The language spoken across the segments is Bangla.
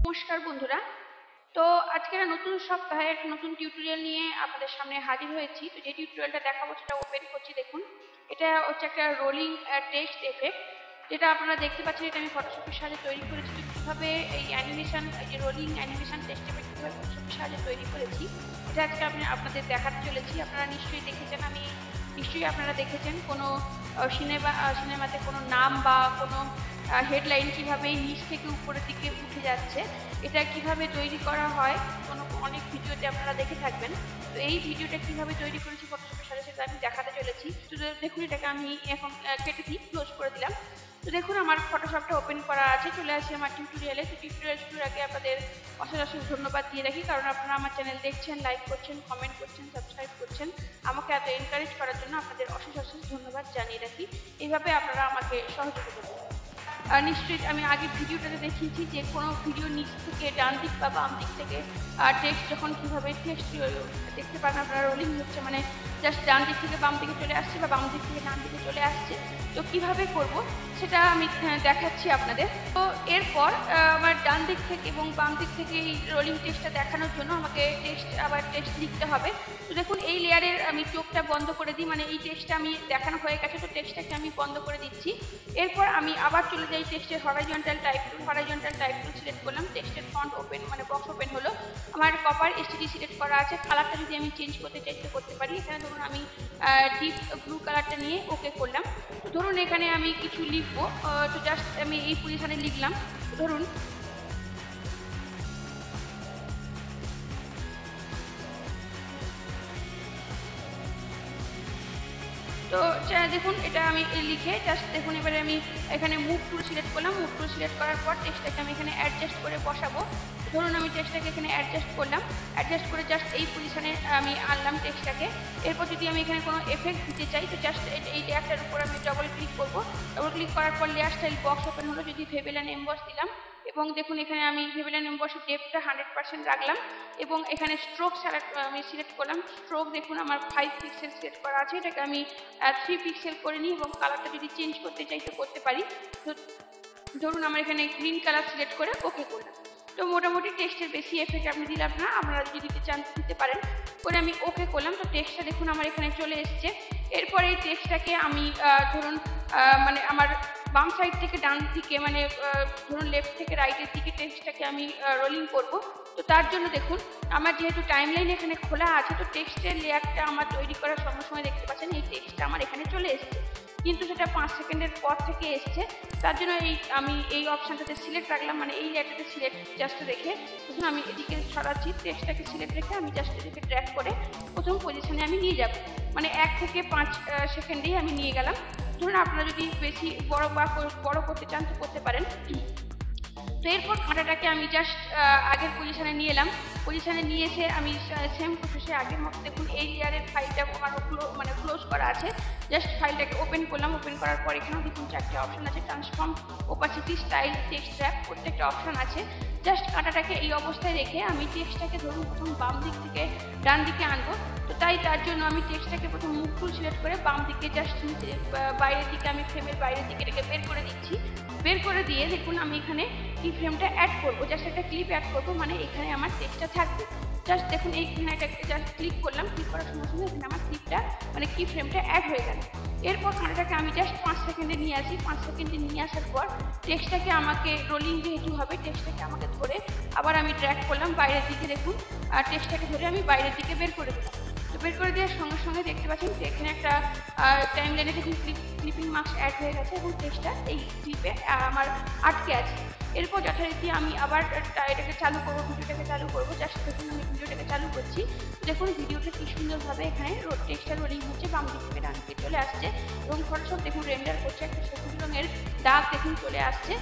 নমস্কার বন্ধুরা, তো আজকের নতুন সপ্তাহে একটা নতুন টিউটোরিয়াল নিয়ে আপনাদের সামনে হাজির হয়েছি। তো যে টিউটোরিয়ালটা দেখাবো সেটা ওপেন করছি। দেখুন, এটা হচ্ছে একটা রোলিং টেক্সট এফেক্ট, যেটা আপনারা দেখতে পাচ্ছেন। এটা আমি ফটোশপের সাহায্যে তৈরি করেছি। কীভাবে এই অ্যানিমেশন, এই যে রোলিং অ্যানিমেশন টেক্সট এফেক্ট কীভাবে ফটোশপের সাহায্যে তৈরি করেছি, এটা আজকে আমি আপনাদের দেখাতে চলেছি। আপনারা নিশ্চয়ই দেখেছেন, আপনারা দেখেছেন কোনো সিনেমাতে কোনো নাম বা কোনো হেডলাইন কীভাবে নিচ থেকে উপরের দিকে উঠে যাচ্ছে, এটা কিভাবে তৈরি করা হয় অনেক ভিডিওতে আপনারা দেখে থাকবেন। তো এই ভিডিওটা কিভাবে তৈরি করেছি ফটোশপের সাথে, সেটা আমি দেখাতে চলেছি। তো দেখুন, এটাকে আমি এখন কেটে দিই, ক্লোজ করে দিলাম। তো দেখুন, আমার ফটোশপটা ওপেন করা আছে। চলে আসি আমার টিউটোরিয়ালে। তো টিউটোরিয়াল শুরুর আগে আপনাদের অশেষ ধন্যবাদ দিয়ে রাখি, কারণ আপনারা আমার চ্যানেল দেখছেন, লাইক করছেন, কমেন্ট করছেন, সাবস্ক্রাইব করছেন। আমাকে এত এনকারেজ করার জন্য আপনাদের অশেষ ধন্যবাদ জানিয়ে রাখি। এইভাবে আপনারা আমাকে সহযোগিতা করবেন। নিশ্চয়ই আমি আগে ভিডিওটাতে দেখিয়েছি যে কোনো ভিডিও নিচ থেকে ডান দিক বা বাম দিক থেকে টেক্সট যখন কীভাবে টেক্সট দেখতে পান আপনারা, রোলিং হচ্ছে, মানে জাস্ট ডান দিক থেকে বাম দিকে চলে আসছে বা বাম দিক থেকে ডান দিকে চলে আসছে। তো কিভাবে করব সেটা আমি দেখাচ্ছি আপনাদের। তো এরপর আমার ডান দিক থেকে এবং বাম দিক থেকে এই রোলিং টেক্সটটা দেখানোর জন্য আমাকে টেক্সট লিখতে হবে। তো দেখুন, এই লেয়ারের আমি চোখটা বন্ধ করে দিই, মানে এই টেক্সটটা আমি দেখানো হয়ে গেছে। তো টেক্সটটাকে আমি বন্ধ করে দিচ্ছি। এরপর আমি আবার চলে যাই টেক্সটের হরাইজন্টাল টাইপ টুল সিলেক্ট করলাম। টেক্সটের ফন্ট ওপেন, মানে বক্স ওপেন হলো। আমার কপার এসটিডি সিলেক্ট করা আছে। কালারটা যদি আমি চেঞ্জ করতে চাইতে করতে পারি। এখানে ধরুন আমি ডিপ ব্লু কালারটা নিয়ে ওকে করলাম। তো ধরুন এখানে আমি কিছু লিখবো, তো জাস্ট আমি এই পজিশনে লিখলাম। ধরুন তো দেখুন, এটা আমি লিখে জাস্ট দেখুন, এবারে আমি এখানে মুভ টুল সিলেক্ট করলাম। মুভ টুল সিলেক্ট করার পর টেক্সটটাকে আমি এখানে অ্যাডজাস্ট করে বসাবো। ধরুন আমি টেক্সটটাকে এখানে অ্যাডজাস্ট করলাম। অ্যাডজাস্ট করে জাস্ট এই পজিশনে আমি আনলাম টেক্সটটাকে। এরপর যদি আমি এখানে কোনো এফেক্ট দিতে চাই, তো জাস্ট এই লেয়ারটার উপর আমি ডবল ক্লিক করবো। ডবল ক্লিক করার পর লেয়ার স্টাইল বক্স ওপেন হলো। যদি ভেবেল অ্যান্ড এমবস দিলাম, এবং দেখুন এখানে আমি ভেবেল অ্যান্ড এমবসের ডেপথটা 100% রাখলাম, এবং এখানে স্ট্রোক আমি সিলেক্ট করলাম। স্ট্রোক দেখুন আমার 5 পিক্সেল সিলেক্ট করা আছে। এটাকে আমি 3 পিক্সেল করে নিই, এবং কালারটা যদি চেঞ্জ করতে চাই তো করতে পারি। তো ধরুন আমার এখানে গ্রিন কালার সিলেক্ট করে ওকে করলাম। তো মোটামুটি টেক্সটের বেশি এফেক্ট আপনি দিলাম না, আপনারা যদি দিতে চান দিতে পারেন। করে আমি ওকে করলাম। তো টেক্সটটা দেখুন আমার এখানে চলে এসছে। এরপর এই টেক্সটটাকে আমি ধরুন মানে আমার বাম সাইড থেকে ডান দিকে, মানে ধরুন লেফট থেকে রাইটের দিকে টেক্সটটাকে আমি রোলিং করব। তো তার জন্য দেখুন, আমার যেহেতু টাইমলাইন এখানে খোলা আছে, তো টেক্সটের লেয়ারটা আমার তৈরি করার সঙ্গে সঙ্গে দেখতে পাচ্ছেন এই টেক্সটটা আমার এখানে চলে এসছে, কিন্তু সেটা 5 সেকেন্ডের পর থেকে এসছে। তার জন্য আমি এই অপশানটাতে সিলেক্ট রাখলাম, মানে এই লেয়ারটাতে সিলেক্ট জাস্ট রেখে দেখুন আমি এদিকে সরাচ্ছি। টেক্সটটাকে সিলেক্ট রেখে আমি জাস্ট এদিকে ড্র্যাগ করে প্রথম পজিশনে আমি নিয়ে যাব, মানে 1 থেকে 5 সেকেন্ডেই আমি নিয়ে গেলাম। ধরুন আপনারা যদি বেশি বড় করতে চান তো করতে পারেন। তো এরপর কাঁটাটাকে আমি জাস্ট আগের পজিশনে নিয়ে এলাম। পজিশনে নিয়ে এসে আমি সেম প্রসেসে আগের মতো দেখুন এই লেয়ারের ফাইলটা আমার মানে ক্লোজ করা আছে। জাস্ট ফাইলটাকে ওপেন করলাম। ওপেন করার পর এখানেও দেখুন 4টে অপশান আছে, transform, opacity, style, text rap, প্রত্যেকটা অপশান আছে। জাস্ট কাঁটাটাকে এই অবস্থায় রেখে আমি টেক্সটটাকে ধরুন প্রথম বাম দিক থেকে ডান দিকে আনবো। তো তার জন্য আমি টেক্সটটাকে প্রথম মুভ টুল সিলেক্ট করে বাম দিকে জাস্ট বাইরের দিকে, আমি ফ্রেমের বাইরের দিকে এটাকে বের করে দিচ্ছি। বের করে দিয়ে দেখুন আমি এখানে কি ফ্রেমটা অ্যাড করবো, জাস্ট একটা ক্লিপ অ্যাড করবো, মানে এখানে আমার টেক্সটটা থাকবে। জাস্ট দেখুন এইখানে এটাকে জাস্ট ক্লিক করলাম। ক্লিক করার সঙ্গে সঙ্গে এখানে আমার ক্লিপটা, মানে কি ফ্রেমটা অ্যাড হয়ে গেল। এরপর কাঁটাটাকে আমি জাস্ট 5 সেকেন্ডে নিয়ে আসি। 5 সেকেন্ডে নিয়ে আসার পর টেক্সটটাকে আমাকে রোলিং যেহেতু হবে, টেক্সটটাকে আমাকে ধরে আবার আমি ড্র্যাগ করলাম বাইরের দিকে। দেখুন আর টেক্সটটাকে ধরে আমি বাইরের দিকে বের করে দিলাম। তো বের করে দেওয়ার সঙ্গে সঙ্গে দেখতে পাচ্ছেন যে এখানে একটা টাইমলাইনে দেখুন ক্লিপিং মার্কস অ্যাড হয়ে গেছে, এবং টেক্সটটা এই ক্লিপে আমার আটকে আছে। এরপর যথারীতি আমি আবার এটাকে চালু করবো, ভিডিওটাকে চালু করবো। জাস্ট দেখুন আমি ভিডিওটাকে চালু করছি। দেখুন ভিডিওটা কি সুন্দরভাবে এখানে টেক্সটটা রোলিং হচ্ছে, বাম দিক থেকে ডান দিকে চলে আসছে, এবং ফটোশপ দেখুন রেন্ডার করছে, একটা সবুজ রঙের দাগ দেখুন চলে আসছে।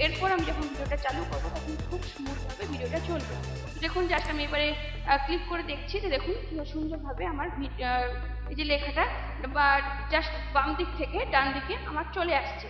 এরপর আমি যখন ভিডিওটা চালু করবো তখন খুব স্মুথভাবে ভিডিওটা চলবে। দেখুন জাস্ট আমি এবারে ক্লিক করে দেখছি যে দেখুন কি সুন্দরভাবে আমার এই যে লেখাটা বা জাস্ট বাম দিক থেকে ডান দিকে আমার চলে আসছে।